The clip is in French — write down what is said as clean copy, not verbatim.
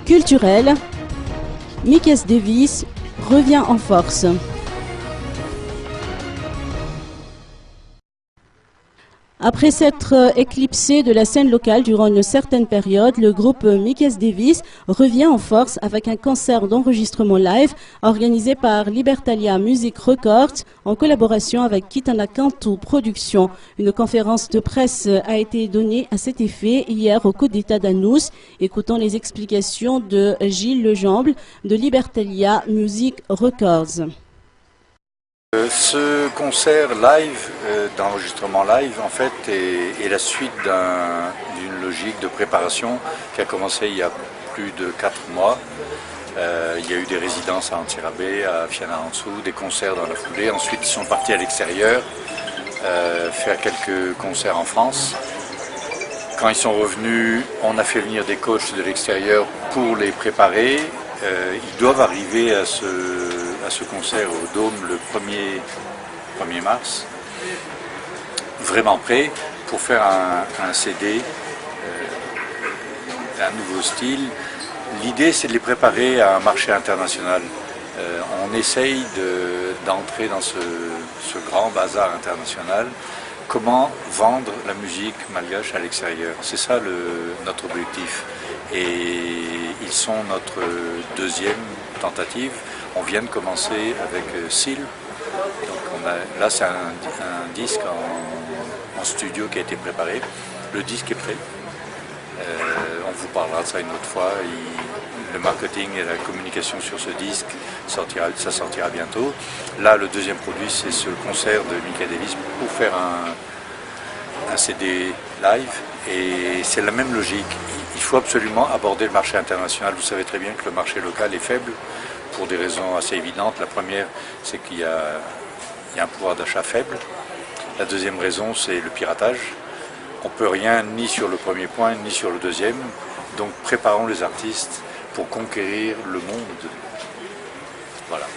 culturel, Mickey Davis revient en force. Après s'être éclipsé de la scène locale durant une certaine période, le groupe Mickey Davis revient en force avec un concert d'enregistrement live organisé par Libertalia Music Records en collaboration avec Kitana Kantu Productions. Une conférence de presse a été donnée à cet effet hier au coup d'État d'Anous. Écoutons les explications de Gilles Lejamble de Libertalia Music Records. Ce concert live, d'enregistrement live, en fait, est la suite d'une logique de préparation qui a commencé il y a plus de 4 mois. Il y a eu des résidences à Antirabé, à Fianarantsoa, des concerts dans la foulée. Ensuite, ils sont partis à l'extérieur, faire quelques concerts en France. Quand ils sont revenus, on a fait venir des coachs de l'extérieur pour les préparer. Ils doivent arriver à ce concert au Dôme le 1er mars, vraiment prêt pour faire un CD, un nouveau style. L'idée, c'est de les préparer à un marché international. On essaye d'entrer dans ce grand bazar international. Comment vendre la musique malgache à l'extérieur? C'est ça notre objectif. Et ils sont notre deuxième tentative. On vient de commencer avec Seal. Donc là, c'est un disque en studio qui a été préparé. Le disque est prêt. On vous parlera de ça une autre fois. Le marketing et la communication sur ce disque, ça sortira bientôt. Là, le deuxième produit, c'est ce concert de Mickey Davis pour faire un CD live. Et c'est la même logique. Il faut absolument aborder le marché international. Vous savez très bien que le marché local est faible pour des raisons assez évidentes. La première, c'est qu'il y a un pouvoir d'achat faible. La deuxième raison, c'est le piratage. On ne peut rien ni sur le premier point, ni sur le deuxième. Donc préparons les artistes pour conquérir le monde. Voilà.